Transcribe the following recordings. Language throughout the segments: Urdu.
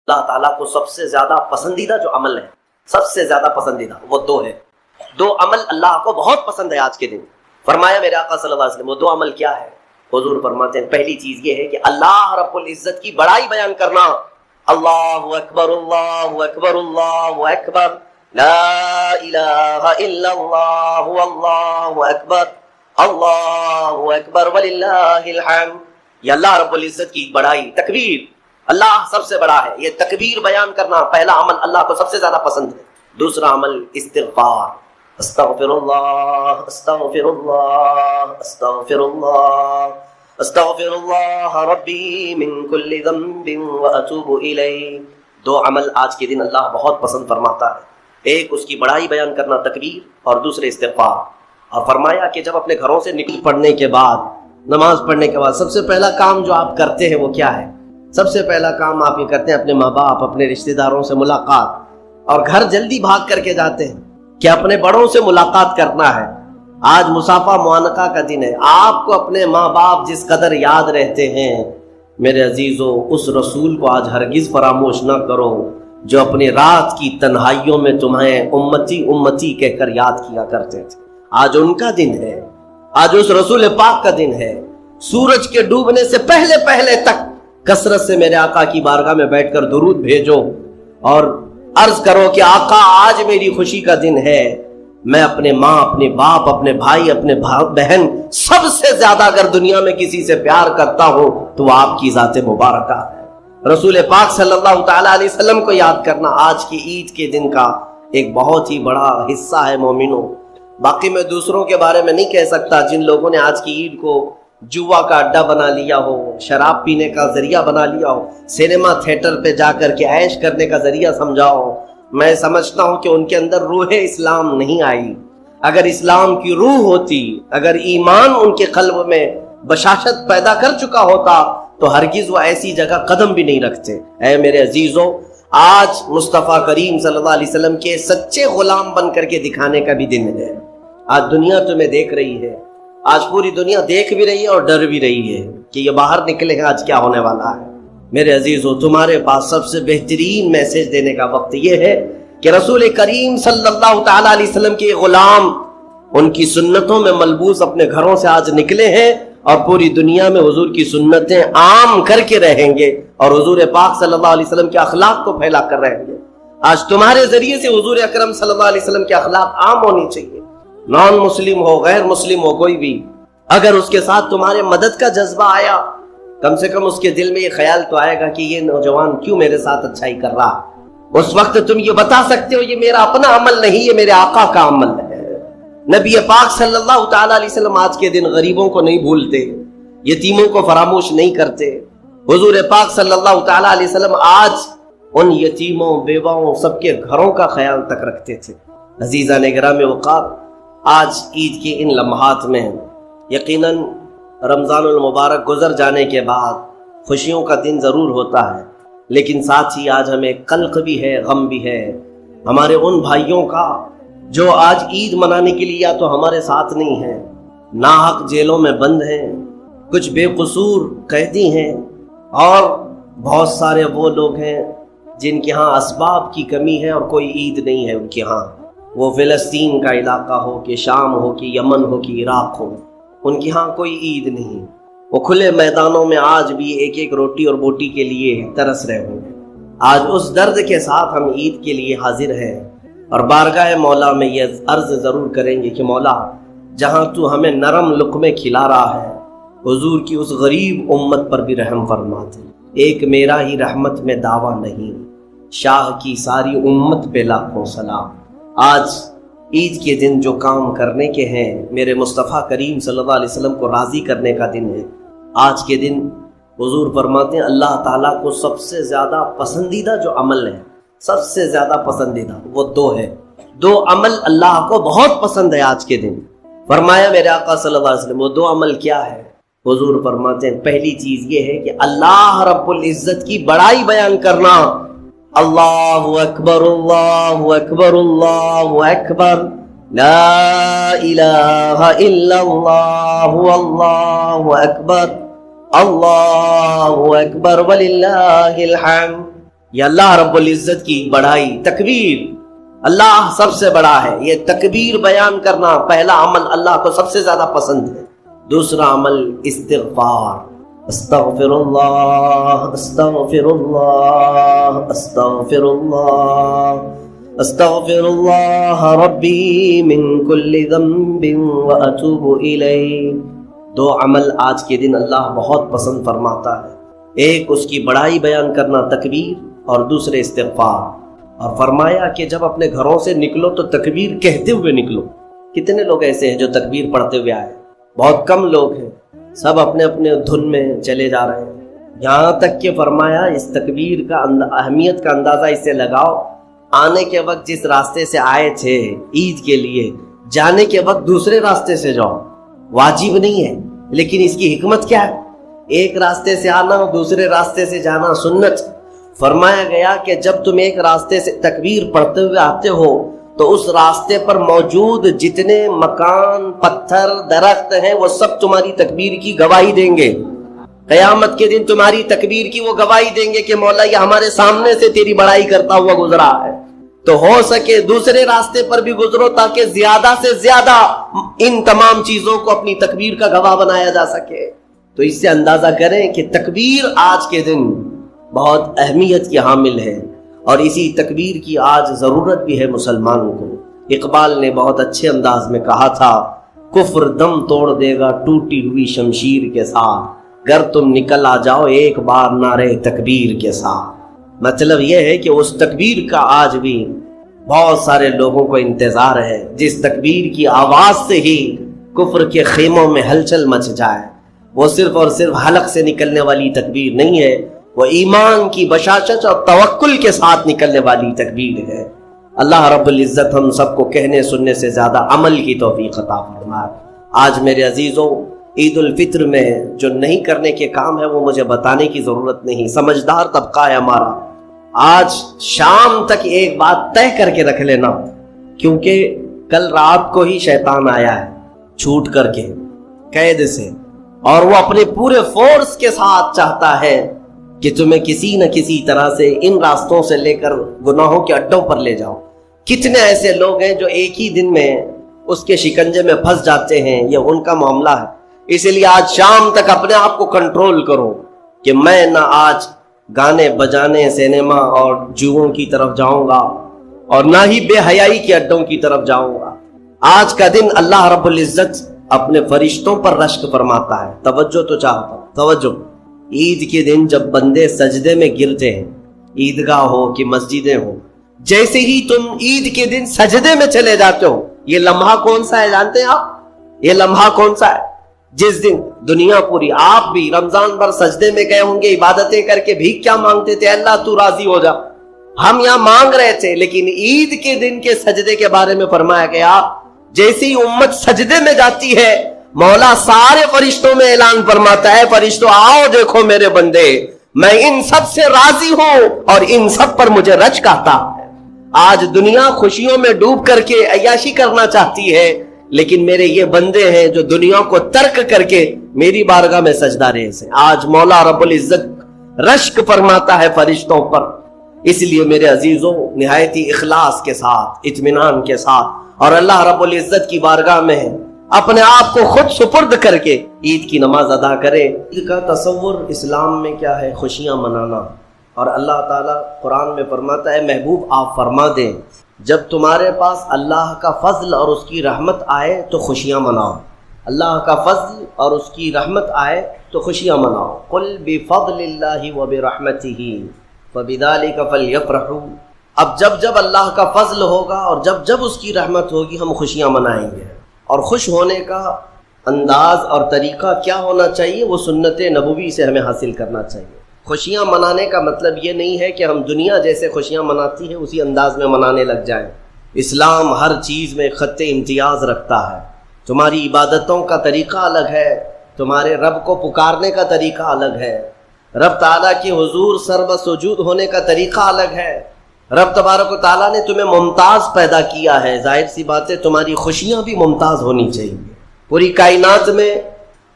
اللہ تعالیٰ کو سب سے زیادہ پسندیدہ جو عمل ہے، سب سے زیادہ پسندیدہ، وہ دو ہے. دو عمل اللہ کو بہت پسند ہے آج کے دن. فرمایا میرے آقا صلی اللہ علیہ وسلم وہ دو عمل کیا ہے؟ حضور فرماتے ہیں پہلی چیز یہ ہے کہ اللہ رب العزت کی بڑائی بیان کرنا. اللہ اکبر اللہ اکبر اللہ اکبر لا الہ الا اللہ اللہ اکبر وللہ الحمد. یہ اللہ رب العزت کی بڑائی، تکبیر، اللہ سب سے بڑا ہے، یہ تکبیر بیان کرنا پہلا عمل اللہ کو سب سے زیادہ پسند ہے. دوسرا عمل استغفار، استغفر اللہ استغفر اللہ استغفر اللہ استغفر اللہ ربی من کل ذنب واتوب الیہ. دو عمل آج کے دن اللہ بہت پسند فرماتا ہے. ایک اس کی بڑائی بیان کرنا تکبیر، اور دوسرے استغفار. اور فرمایا کہ جب اپنے گھروں سے نکل پڑنے کے بعد، نماز پڑھنے کے بعد سب سے پہلا کام جو آپ کرتے ہیں وہ کیا ہے؟ سب سے پہلا کام آپ یہ کرتے ہیں اپنے ماں باپ، اپنے رشتہ داروں سے ملاقات، اور گھر جلدی بھاگ کر کے جاتے ہیں کہ اپنے بڑوں سے ملاقات کرنا ہے. آج مصافحہ معانقہ کا دن ہے. آپ کو اپنے ماں باپ جس قدر یاد رہتے ہیں، میرے عزیزو، اس رسول کو آج ہرگز فراموش نہ کرو جو اپنی رات کی تنہائیوں میں تمہیں امتی امتی کہہ کر یاد کیا کرتے تھے. آج ان کا دن ہے، آج اس رسول پاک کا دن ہے. سورج کے ڈوبنے سے پہلے پہلے تک کثرت سے میرے آقا کی بارگاہ میں بیٹھ کر درود بھیجو اور عرض کرو کہ آقا آج میری خوشی کا دن ہے. میں اپنے ماں، اپنے باپ، اپنے بھائی، اپنے بہن، سب سے زیادہ اگر دنیا میں کسی سے پیار کرتا ہوں تو وہ آپ کی ذات مبارکہ ہے. رسول پاک صلی اللہ تعالی علیہ وسلم کو یاد کرنا آج کی عید کے دن کا ایک بہت ہی بڑا حصہ ہے مومنوں. باقی میں دوسروں کے بارے میں نہیں کہہ سکتا جن لوگوں نے آج کی عید کو جوا کا اڈا بنا لیا ہو، شراب پینے کا ذریعہ بنا لیا ہو، سینما تھیٹر پہ جا کر کے عیش کرنے کا ذریعہ سمجھا ہو. میں سمجھتا ہوں کہ ان کے اندر روح اسلام نہیں آئی. اگر اسلام کی روح ہوتی، اگر ایمان ان کے قلب میں بشاشت پیدا کر چکا ہوتا تو ہرگز وہ ایسی جگہ قدم بھی نہیں رکھتے. اے میرے عزیزو، آج مصطفیٰ کریم صلی اللہ علیہ وسلم کے سچے غلام بن کر کے دکھانے کا بھی دن ہے. آج دنیا تمہیں دیکھ رہی ہے، آج پوری دنیا دیکھ بھی رہی ہے اور ڈر بھی رہی ہے کہ یہ باہر نکلے ہیں آج کیا ہونے والا ہے. میرے عزیزو، تمہارے پاس سب سے بہترین میسج دینے کا وقت یہ ہے کہ رسول کریم صلی اللہ تعالی علیہ وسلم کے غلام ان کی سنتوں میں ملبوس اپنے گھروں سے آج نکلے ہیں اور پوری دنیا میں حضور کی سنتیں عام کر کے رہیں گے اور حضور پاک صلی اللہ علیہ وسلم کے اخلاق کو پھیلا کر رہیں گے. آج تمہارے ذریعے سے حضور اکرم صلی اللہ علیہ وسلم کے اخلاق عام ہونی چاہیے. نان مسلم ہو، غیر مسلم ہو، کوئی بھی اگر اس کے ساتھ تمہارے مدد کا جذبہ آیا، کم سے کم اس کے دل میں یہ خیال تو آئے گا کہ یہ نوجوان کیوں میرے ساتھ اچھائی کر رہا. اس وقت تم یہ بتا سکتے ہو یہ میرا اپنا عمل نہیں، یہ میرے آقا کا عمل ہے. نبی پاک صلی اللہ تعالی علیہ وسلم آج کے دن غریبوں کو نہیں بھولتے، یتیموں کو فراموش نہیں کرتے. حضور پاک صلی اللہ تعالی علیہ وسلم آج ان یتیموں، بیواؤں، سب کے گھروں کا خیال تک رکھتے تھے. عزیزان گرامی وقار، آج عید کے ان لمحات میں یقیناً رمضان المبارک گزر جانے کے بعد خوشیوں کا دن ضرور ہوتا ہے، لیکن ساتھ ہی آج ہمیں قلق بھی ہے، غم بھی ہے ہمارے ان بھائیوں کا جو آج عید منانے کے لیے یا تو ہمارے ساتھ نہیں ہیں، ناحق جیلوں میں بند ہیں، کچھ بے قصور قیدی ہیں، اور بہت سارے وہ لوگ ہیں جن کے ہاں اسباب کی کمی ہے اور کوئی عید نہیں ہے ان کے ہاں. وہ فلسطین کا علاقہ ہو کہ شام ہو کہ یمن ہو کہ عراق ہو، ان کے ہاں کوئی عید نہیں. وہ کھلے میدانوں میں آج بھی ایک ایک روٹی اور بوٹی کے لیے ترس رہے ہوں. آج اس درد کے ساتھ ہم عید کے لیے حاضر ہیں اور بارگاہ مولا میں یہ عرض ضرور کریں گے کہ مولا، جہاں تو ہمیں نرم لقمے کھلا رہا ہے، حضور کی اس غریب امت پر بھی رحم فرما دے. ایک میرا ہی رحمت میں دعویٰ نہیں، شاہ کی ساری امت پہ لاکھوں سلام. آج عید کے دن جو کام کرنے کے ہیں، میرے مصطفیٰ کریم صلی اللہ علیہ وسلم کو راضی کرنے کا دن ہے. آج کے دن حضور فرماتے ہیں اللہ تعالیٰ کو سب سے زیادہ پسندیدہ جو عمل ہے، سب سے زیادہ پسندیدہ وہ دو ہے. دو عمل اللہ کو بہت پسند ہے آج کے دن. فرمایا میرے آقا صلی اللہ علیہ وسلم وہ دو عمل کیا ہے؟ حضور فرماتے ہیں پہلی چیز یہ ہے کہ اللہ رب العزت کی بڑائی بیان کرنا. اللہ اکبر اللہ اکبر اللہ اکبر لا الہ الا اللہ اللہ اکبر وللہ الحمد. یہ اللہ رب العزت کی بڑائی تکبیر، اللہ سب سے بڑا ہے، یہ تکبیر بیان کرنا پہلا عمل اللہ کو سب سے زیادہ پسند ہے۔ دوسرا عمل استغفار، استغفر اللہ استغفر اللہ استغفر اللہ استغفر اللہ ربی من کل ذنب واتوب الیہ۔ دو عمل آج کے دن اللہ بہت پسند فرماتا ہے، ایک اس کی بڑائی بیان کرنا تکبیر، اور دوسرے استغفار۔ اور فرمایا کہ جب اپنے گھروں سے نکلو تو تکبیر کہتے ہوئے نکلو۔ کتنے لوگ ایسے ہیں جو تکبیر پڑھتے ہوئے آئے؟ بہت کم لوگ ہیں، سب اپنے اپنے دھن میں چلے جا رہے ہیں۔ یہاں تک کہ فرمایا اس تکبیر کا اہمیت کا اندازہ اس سے لگاؤ، آنے کے وقت جس راستے سے آئے تھے عید کے لیے، جانے کے وقت دوسرے راستے سے جاؤ۔ واجب نہیں ہے، لیکن اس کی حکمت کیا ہے؟ ایک راستے سے آنا اور دوسرے راستے سے جانا سنت۔ فرمایا گیا کہ جب تم ایک راستے سے تکبیر پڑھتے ہوئے آتے ہو تو اس راستے پر موجود جتنے مکان، پتھر، درخت ہیں وہ سب تمہاری تکبیر کی گواہی دیں گے۔ قیامت کے دن تمہاری تکبیر کی وہ گواہی دیں گے کہ مولا یہ ہمارے سامنے سے تیری بڑائی کرتا ہوا گزرا ہے۔ تو ہو سکے دوسرے راستے پر بھی گزرو تاکہ زیادہ سے زیادہ ان تمام چیزوں کو اپنی تکبیر کا گواہ بنایا جا سکے۔ تو اس سے اندازہ کریں کہ تکبیر آج کے دن بہت اہمیت کی حامل ہے، اور اسی تکبیر کی آج ضرورت بھی ہے مسلمانوں کو۔ اقبال نے بہت اچھے انداز میں کہا تھا، کفر دم توڑ دے گا ٹوٹی ہوئی شمشیر کے ساتھ، گر تم نکل آ جاؤ ایک بار نعرے تکبیر کے ساتھ۔ مطلب یہ ہے کہ اس تکبیر کا آج بھی بہت سارے لوگوں کو انتظار ہے جس تکبیر کی آواز سے ہی کفر کے خیموں میں ہلچل مچ جائے۔ وہ صرف اور صرف حلق سے نکلنے والی تکبیر نہیں ہے، وہ ایمان کی بشاشت اور توکل کے ساتھ نکلنے والی تکبیر ہے۔ اللہ رب العزت ہم سب کو کہنے سننے سے زیادہ عمل کی توفیق عطا فرمائے۔ آج میرے عزیزوں، عید الفطر میں جو نہیں کرنے کے کام ہے وہ مجھے بتانے کی ضرورت نہیں، سمجھدار طبقہ ہے ہمارا۔ آج شام تک ایک بات طے کر کے رکھ لینا، کیونکہ کل رات کو ہی شیطان آیا ہے چھوٹ کر کے قید سے، اور وہ اپنے پورے فورس کے ساتھ چاہتا ہے کہ تمہیں کسی نہ کسی طرح سے ان راستوں سے لے کر گناہوں کے اڈوں پر لے جاؤ۔ کتنے ایسے لوگ ہیں جو ایک ہی دن میں اس کے شکنجے میں پھنس جاتے ہیں، یہ ان کا معاملہ ہے۔ اسی لیے آج شام تک اپنے آپ کو کنٹرول کرو کہ میں نہ آج گانے بجانے، سینما اور جوؤں کی طرف جاؤں گا، اور نہ ہی بے حیائی کے اڈوں کی طرف جاؤں گا۔ آج کا دن اللہ رب العزت اپنے فرشتوں پر رشک فرماتا ہے۔ توجہ تو چاہتا ہوں، توجہ۔ عید کے دن جب بندے سجدے میں گرتے ہیں، عیدگاہ ہو کہ مسجدیں ہو، جیسے ہی تم عید کے دن سجدے میں چلے جاتے ہو، یہ لمحہ کون سا ہے جانتے ہیں آپ؟ یہ لمحہ کون سا ہے؟ جس دن دنیا پوری، آپ بھی رمضان بھر سجدے میں گئے ہوں گے، عبادتیں کر کے بھیک کیا مانگتے تھے؟ اللہ تو راضی ہو جا۔ ہم یہاں مانگ رہے تھے، لیکن عید کے دن کے سجدے کے بارے میں فرمایا گیا جیسے ہی امت سجدے میں جاتی ہے، مولا سارے فرشتوں میں اعلان فرماتا ہے، فرشتوں آؤ دیکھو میرے بندے، میں ان سب سے راضی ہوں اور ان سب پر مجھے رشک آتا ہے۔ آج دنیا خوشیوں میں ڈوب کر کے عیاشی کرنا چاہتی ہے، لیکن میرے یہ بندے ہیں جو دنیا کو ترک کر کے میری بارگاہ میں سجدہ ریز ہیں۔ آج مولا رب العزت رشک فرماتا ہے فرشتوں پر۔ اس لیے میرے عزیزوں، نہایتی اخلاص کے ساتھ، اطمینان کے ساتھ، اور اللہ رب العزت کی بارگاہ میں اپنے آپ کو خود سپرد کر کے عید کی نماز ادا کرے۔ عید کا تصور اسلام میں کیا ہے؟ خوشیاں منانا۔ اور اللہ تعالیٰ قرآن میں فرماتا ہے، محبوب آپ فرما دیں جب تمہارے پاس اللہ کا فضل اور اس کی رحمت آئے تو خوشیاں مناؤ۔ اللہ کا فضل اور اس کی رحمت آئے تو خوشیاں مناؤ۔ قل بفضل اللہ وبرحمتہ فبذلک فلیفرحوا۔ اب جب اللہ کا فضل ہوگا اور جب اس کی رحمت ہوگی، ہم خوشیاں منائیں گے۔ اور خوش ہونے کا انداز اور طریقہ کیا ہونا چاہیے؟ وہ سنت نبوی سے ہمیں حاصل کرنا چاہیے۔ خوشیاں منانے کا مطلب یہ نہیں ہے کہ ہم دنیا جیسے خوشیاں مناتی ہے اسی انداز میں منانے لگ جائیں۔ اسلام ہر چیز میں خط امتیاز رکھتا ہے۔ تمہاری عبادتوں کا طریقہ الگ ہے، تمہارے رب کو پکارنے کا طریقہ الگ ہے، رب تعالیٰ کے حضور سرب سجود ہونے کا طریقہ الگ ہے۔ رب تبارک و تعالیٰ نے تمہیں ممتاز پیدا کیا ہے، ظاہر سی بات ہے تمہاری خوشیاں بھی ممتاز ہونی چاہیے۔ پوری کائنات میں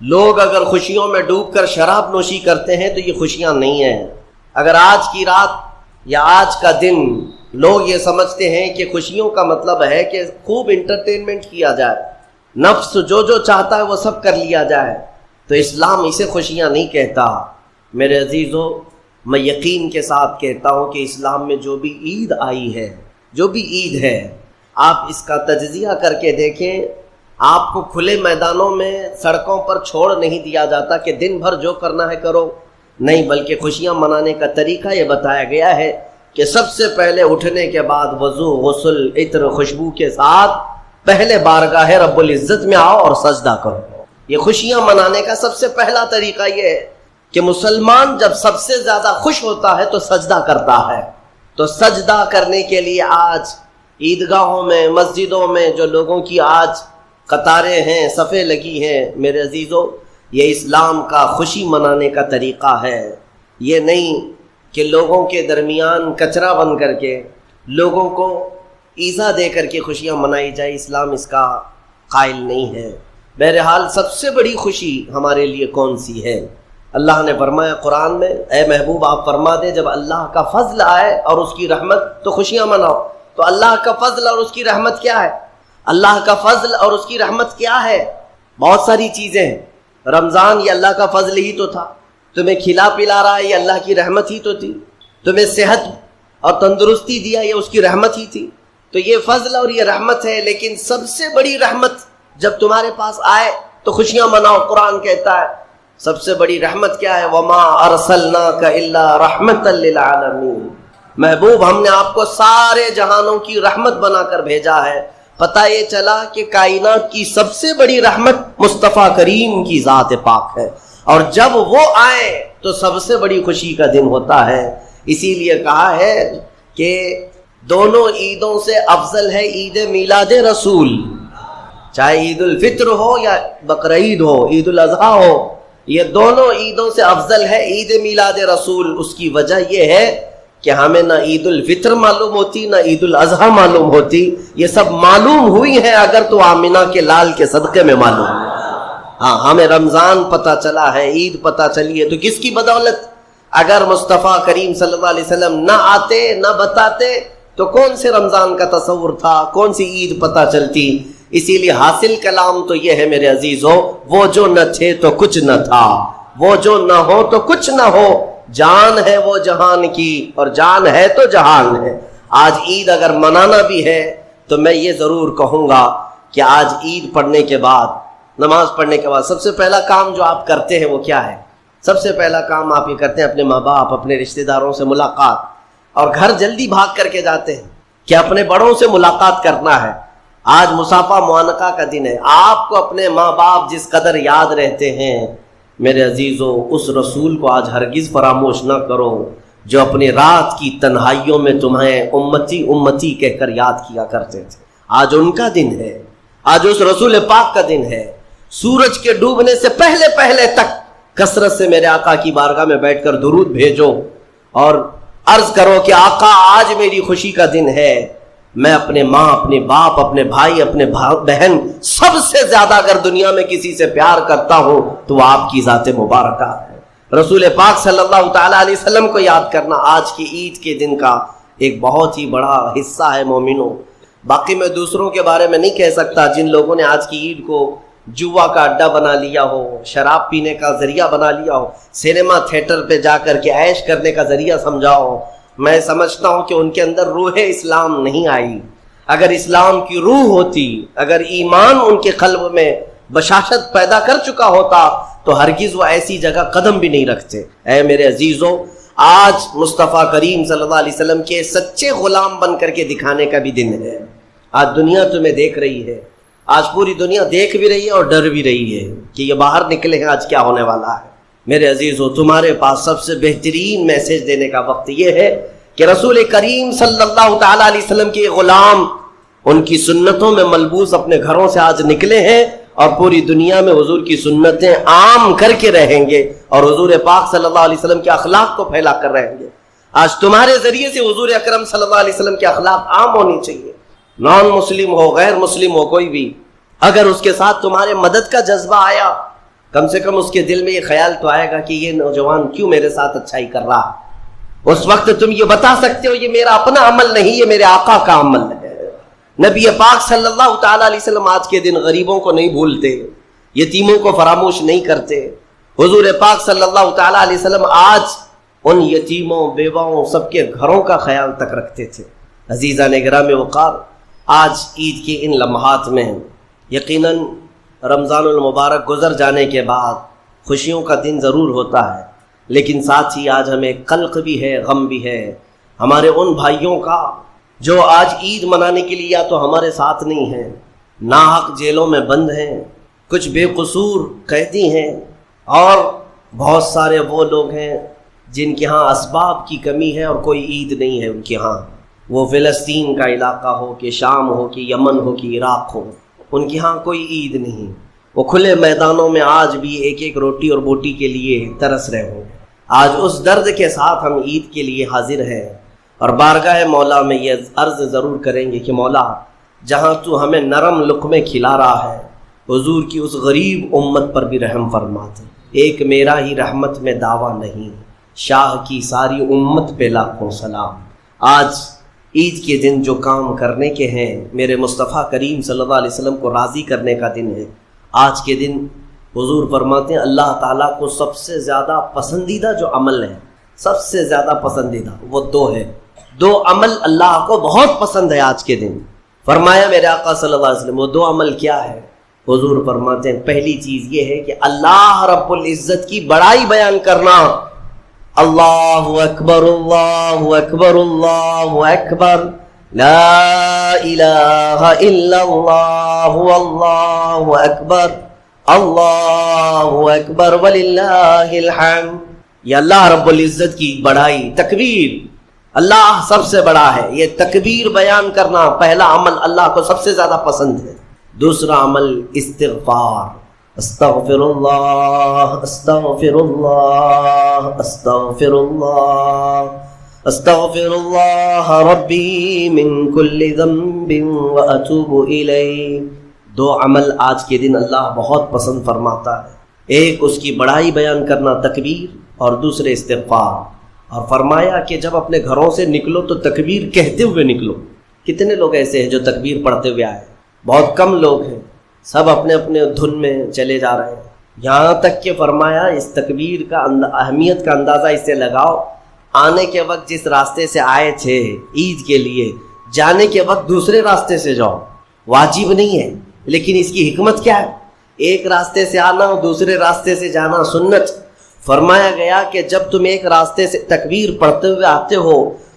لوگ اگر خوشیوں میں ڈوب کر شراب نوشی کرتے ہیں تو یہ خوشیاں نہیں ہیں۔ اگر آج کی رات یا آج کا دن لوگ یہ سمجھتے ہیں کہ خوشیوں کا مطلب ہے کہ خوب انٹرٹینمنٹ کیا جائے، نفس جو چاہتا ہے وہ سب کر لیا جائے، تو اسلام اسے خوشیاں نہیں کہتا۔ میرے عزیزو، میں یقین کے ساتھ کہتا ہوں کہ اسلام میں جو بھی عید آئی ہے، جو بھی عید ہے، آپ اس کا تجزیہ کر کے دیکھیں، آپ کو کھلے میدانوں میں سڑکوں پر چھوڑ نہیں دیا جاتا کہ دن بھر جو کرنا ہے کرو، نہیں، بلکہ خوشیاں منانے کا طریقہ یہ بتایا گیا ہے کہ سب سے پہلے اٹھنے کے بعد وضو، غسل، عطر، خوشبو کے ساتھ پہلے بارگاہ رب العزت میں آؤ اور سجدہ کرو۔ یہ خوشیاں منانے کا سب سے پہلا طریقہ یہ ہے کہ مسلمان جب سب سے زیادہ خوش ہوتا ہے تو سجدہ کرتا ہے۔ تو سجدہ کرنے کے لیے آج عیدگاہوں میں، مسجدوں میں جو لوگوں کی آج قطاریں ہیں، صفیں لگی ہیں، میرے عزیزو، یہ اسلام کا خوشی منانے کا طریقہ ہے۔ یہ نہیں کہ لوگوں کے درمیان کچرا بن کر کے، لوگوں کو ایذا دے کر کے خوشیاں منائی جائے، اسلام اس کا قائل نہیں ہے۔ بہرحال سب سے بڑی خوشی ہمارے لیے کون سی ہے؟ اللہ نے فرمایا قرآن میں، اے محبوب آپ فرما دیں جب اللہ کا فضل آئے اور اس کی رحمت تو خوشیاں مناؤ۔ تو اللہ کا فضل اور اس کی رحمت کیا ہے؟ اللہ کا فضل اور اس کی رحمت کیا ہے؟ بہت ساری چیزیں ہیں۔ رمضان یہ اللہ کا فضل ہی تو تھا، تمہیں کھلا پلا رہا ہے یہ اللہ کی رحمت ہی تو تھی، تمہیں صحت اور تندرستی دیا یہ اس کی رحمت ہی تھی، تو یہ فضل اور یہ رحمت ہے۔ لیکن سب سے بڑی رحمت جب تمہارے پاس آئے تو خوشیاں مناؤ۔ قرآن کہتا ہے سب سے بڑی رحمت کیا ہے؟ وَمَا أَرْسَلْنَاكَ إِلَّا رَحْمَةً لِّلْعَالَمِينَ، محبوب ہم نے آپ کو سارے جہانوں کی رحمت بنا کر بھیجا ہے۔ پتہ یہ چلا کہ کائنات کی سب سے بڑی رحمت مصطفیٰ کریم کی ذات پاک ہے، اور جب وہ آئے تو سب سے بڑی خوشی کا دن ہوتا ہے۔ اسی لیے کہا ہے کہ دونوں عیدوں سے افضل ہے عید میلاد رسول، چاہے عید الفطر ہو یا بقرعید ہو، عید الاضحیٰ ہو، یہ دونوں عیدوں سے افضل ہے عید میلاد رسول۔ اس کی وجہ یہ ہے کہ ہمیں نہ عید الفطر معلوم ہوتی نہ عید الاضحیٰ معلوم ہوتی، یہ سب معلوم ہوئی ہیں اگر تو آمنہ کے لال کے صدقے میں معلوم۔ ہاں، ہمیں رمضان پتہ چلا ہے، عید پتہ چلی ہے، تو کس کی بدولت؟ اگر مصطفیٰ کریم صلی اللہ علیہ وسلم نہ آتے نہ بتاتے تو کون سے رمضان کا تصور تھا، کون سی عید پتہ چلتی؟ اسی لیے حاصل کلام تو یہ ہے میرے عزیزو، وہ جو نہ تھے تو کچھ نہ تھا، وہ جو نہ ہو تو کچھ نہ ہو، جان ہے وہ جہان کی اور جان ہے تو جہان ہے۔ آج عید اگر منانا بھی ہے تو میں یہ ضرور کہوں گا کہ آج عید پڑھنے کے بعد، نماز پڑھنے کے بعد سب سے پہلا کام جو آپ کرتے ہیں وہ کیا ہے؟ سب سے پہلا کام آپ یہ کرتے ہیں اپنے ماں باپ، اپنے رشتہ داروں سے ملاقات، اور گھر جلدی بھاگ کر کے جاتے ہیں کہ اپنے بڑوں سے ملاقات کرنا ہے۔ آج مصافحہ معانقہ کا دن ہے، آپ کو اپنے ماں باپ جس قدر یاد رہتے ہیں، میرے عزیزو اس رسول کو آج ہرگز فراموش نہ کرو جو اپنے رات کی تنہائیوں میں تمہیں امتی امتی کہہ کر یاد کیا کرتے تھے۔ آج ان کا دن ہے، آج اس رسول پاک کا دن ہے۔ سورج کے ڈوبنے سے پہلے پہلے تک کثرت سے میرے آقا کی بارگاہ میں بیٹھ کر درود بھیجو اور عرض کرو کہ آقا آج میری خوشی کا دن ہے، میں اپنے ماں، اپنے باپ، اپنے بھائی، اپنے بہن، سب سے زیادہ اگر دنیا میں کسی سے پیار کرتا ہوں تو وہ آپ کی ذات مبارکہ ہے۔ رسول پاک صلی اللہ تعالیٰ علیہ وسلم کو یاد کرنا آج کی عید کے دن کا ایک بہت ہی بڑا حصہ ہے مومنوں۔ باقی میں دوسروں کے بارے میں نہیں کہہ سکتا جن لوگوں نے آج کی عید کو جوا کا اڈا بنا لیا ہو، شراب پینے کا ذریعہ بنا لیا ہو، سینما تھیٹر پہ جا کر کے عیش کرنے کا ذریعہ سمجھا ہو۔ میں سمجھتا ہوں کہ ان کے اندر روح اسلام نہیں آئی۔ اگر اسلام کی روح ہوتی، اگر ایمان ان کے قلب میں بشاشت پیدا کر چکا ہوتا تو ہرگز وہ ایسی جگہ قدم بھی نہیں رکھتے۔ اے میرے عزیزو، آج مصطفیٰ کریم صلی اللہ علیہ وسلم کے سچے غلام بن کر کے دکھانے کا بھی دن ہے۔ آج دنیا تمہیں دیکھ رہی ہے، آج پوری دنیا دیکھ بھی رہی ہے اور ڈر بھی رہی ہے کہ یہ باہر نکلے ہیں آج کیا ہونے والا ہے۔ میرے عزیزو، تمہارے پاس سب سے بہترین میسج دینے کا وقت یہ ہے کہ رسول کریم صلی اللہ تعالیٰ علیہ وسلم کے غلام ان کی سنتوں میں ملبوس اپنے گھروں سے آج نکلے ہیں اور پوری دنیا میں حضور کی سنتیں عام کر کے رہیں گے اور حضور پاک صلی اللہ علیہ وسلم کے اخلاق کو پھیلا کر رہیں گے۔ آج تمہارے ذریعے سے حضور اکرم صلی اللہ علیہ وسلم کے اخلاق عام ہونی چاہیے، نان مسلم ہو، غیر مسلم ہو، کوئی بھی اگر اس کے ساتھ تمہارے مدد کا جذبہ آیا، کم سے کم اس کے دل میں یہ خیال تو آئے گا کہ یہ نوجوان کیوں میرے ساتھ اچھائی کر رہا ہے، اس وقت تم یہ بتا سکتے ہو یہ میرا اپنا عمل نہیں، یہ میرے آقا کا عمل ہے۔ نبی پاک صلی اللہ تعالیٰ علیہ وسلم آج کے دن غریبوں کو نہیں بھولتے، یتیموں کو فراموش نہیں کرتے۔ حضور پاک صلی اللہ تعالیٰ علیہ وسلم آج ان یتیموں، بیواؤں، سب کے گھروں کا خیال تک رکھتے تھے۔ عزیزان گرامی وقار، آج عید کے ان لمحات میں یقیناً رمضان المبارک گزر جانے کے بعد خوشیوں کا دن ضرور ہوتا ہے، لیکن ساتھ ہی آج ہمیں قلق بھی ہے، غم بھی ہے ہمارے ان بھائیوں کا جو آج عید منانے کے لیے یا تو ہمارے ساتھ نہیں ہیں، ناحق جیلوں میں بند ہیں، کچھ بے قصور قیدی ہیں، اور بہت سارے وہ لوگ ہیں جن کے ہاں اسباب کی کمی ہے اور کوئی عید نہیں ہے ان کے ہاں۔ وہ فلسطین کا علاقہ ہو کہ شام ہو کہ یمن ہو کہ عراق ہو، ان کے ہاں کوئی عید نہیں، وہ کھلے میدانوں میں آج بھی ایک ایک روٹی اور بوٹی کے لیے ترس رہے ہوں۔ آج اس درد کے ساتھ ہم عید کے لیے حاضر ہیں اور بارگاہ مولا میں یہ عرض ضرور کریں گے کہ مولا جہاں تو ہمیں نرم لقمے کھلا رہا ہے، حضور کی اس غریب امت پر بھی رحم فرما دے۔ ایک میرا ہی رحمت میں دعویٰ نہیں، شاہ کی ساری امت پہ لاکھوں سلام۔ آج عید کے دن جو کام کرنے کے ہیں، میرے مصطفیٰ کریم صلی اللہ علیہ وسلم کو راضی کرنے کا دن ہے۔ آج کے دن حضور فرماتے ہیں اللہ تعالیٰ کو سب سے زیادہ پسندیدہ جو عمل ہے، سب سے زیادہ پسندیدہ وہ دو ہے، دو عمل اللہ کو بہت پسند ہے آج کے دن۔ فرمایا میرے آقا صلی اللہ علیہ وسلم وہ دو عمل کیا ہے؟ حضور فرماتے ہیں پہلی چیز یہ ہے کہ اللہ رب العزت کی بڑائی بیان کرنا۔ اللہ اکبر اللہ اکبر اللہ اکبر، لا الہ الا اللہ اللہ اکبر اللہ اکبر وللہ الحمد۔ یہ اللہ رب العزت کی بڑائی، تکبیر، اللہ سب سے بڑا ہے، یہ تکبیر بیان کرنا پہلا عمل اللہ کو سب سے زیادہ پسند ہے۔ دوسرا عمل استغفار، استغفر اللہ استغفر اللہ استغفر اللہ استغفر اللہ ربی من کل ذنب واتوب الیہ۔ دو عمل آج کے دن اللہ بہت پسند فرماتا ہے، ایک اس کی بڑائی بیان کرنا تکبیر، اور دوسرے استغفار۔ اور فرمایا کہ جب اپنے گھروں سے نکلو تو تکبیر کہتے ہوئے نکلو۔ کتنے لوگ ایسے ہیں جو تکبیر پڑھتے ہوئے آئے؟ بہت کم لوگ ہیں، سب اپنے اپنے دھن میں چلے جا رہے ہیں۔ یہاں تک کہ فرمایا اس تکبیر کا اہمیت کا اندازہ اس سے لگاؤ، آنے کے وقت جس راستے سے آئے تھے عید کے لیے، جانے کے وقت دوسرے راستے سے جاؤ، واجب نہیں ہے، لیکن اس کی حکمت کیا ہے؟ ایک راستے سے آنا اور دوسرے راستے سے جانا سنت۔ فرمایا گیا کہ جب تم ایک راستے سے تکبیر پڑھتے ہوئے آتے ہو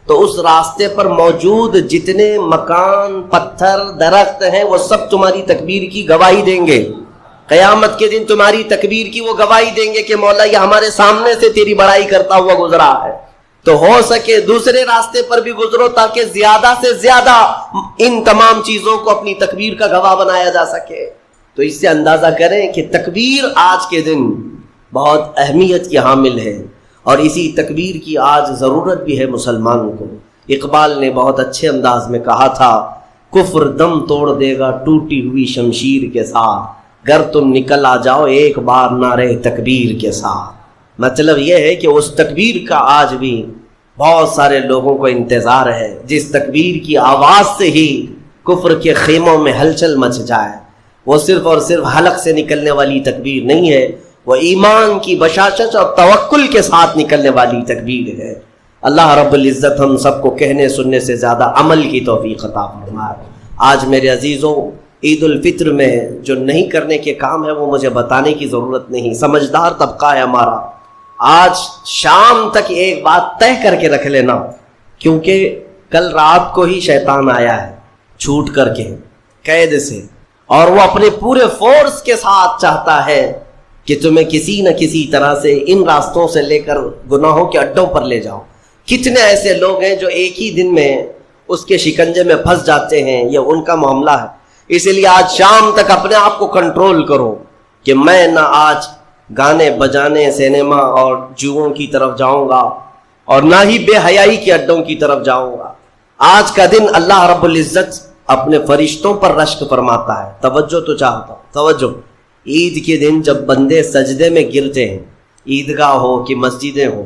تو اس راستے پر موجود جتنے مکان، پتھر، درخت ہیں وہ سب تمہاری تکبیر کی گواہی دیں گے۔ قیامت کے دن تمہاری تکبیر کی وہ گواہی دیں گے کہ مولا یہ ہمارے سامنے سے تیری بڑائی کرتا ہوا گزرا ہے۔ تو ہو سکے دوسرے راستے پر بھی گزرو تاکہ زیادہ سے زیادہ ان تمام چیزوں کو اپنی تکبیر کا گواہ بنایا جا سکے۔ تو اس سے اندازہ کریں کہ تکبیر آج کے دن بہت اہمیت کی حامل ہے، اور اسی تکبیر کی آج ضرورت بھی ہے مسلمانوں کو۔ اقبال نے بہت اچھے انداز میں کہا تھا، کفر دم توڑ دے گا ٹوٹی ہوئی شمشیر کے ساتھ، گر تم نکل آ جاؤ ایک بار نعرے تکبیر کے ساتھ۔ مطلب یہ ہے کہ اس تکبیر کا آج بھی بہت سارے لوگوں کو انتظار ہے، جس تکبیر کی آواز سے ہی کفر کے خیموں میں ہلچل مچ جائے۔ وہ صرف اور صرف حلق سے نکلنے والی تکبیر نہیں ہے، وہ ایمان کی بشاشت اور توکل کے ساتھ نکلنے والی تکبیر ہے۔ اللہ رب العزت ہم سب کو کہنے سننے سے زیادہ عمل کی توفیق عطا فرمائے۔ آج میرے عزیزوں، عید الفطر میں جو نہیں کرنے کے کام ہے وہ مجھے بتانے کی ضرورت نہیں، سمجھدار طبقہ ہے ہمارا۔ آج شام تک ایک بات طے کر کے رکھ لینا، کیونکہ کل رات کو ہی شیطان آیا ہے چھوٹ کر کے قید سے، اور وہ اپنے پورے فورس کے ساتھ چاہتا ہے کہ تمہیں کسی نہ کسی طرح سے ان راستوں سے لے کر گناہوں کے اڈوں پر لے جاؤ۔ کتنے ایسے لوگ ہیں جو ایک ہی دن میں اس کے شکنجے میں پھنس جاتے ہیں، یہ ان کا معاملہ ہے۔ اسی لیے آج شام تک اپنے آپ کو کنٹرول کرو کہ میں نہ آج گانے بجانے، سینما اور جوؤں کی طرف جاؤں گا، اور نہ ہی بے حیائی کے اڈوں کی طرف جاؤں گا۔ آج کا دن اللہ رب العزت اپنے فرشتوں پر رشک فرماتا ہے۔ توجہ تو چاہتا ہوں، توجہ۔ عید کے دن جب بندے سجدے میں گرتے ہیں، عیدگاہ ہو کہ مسجدیں ہوں،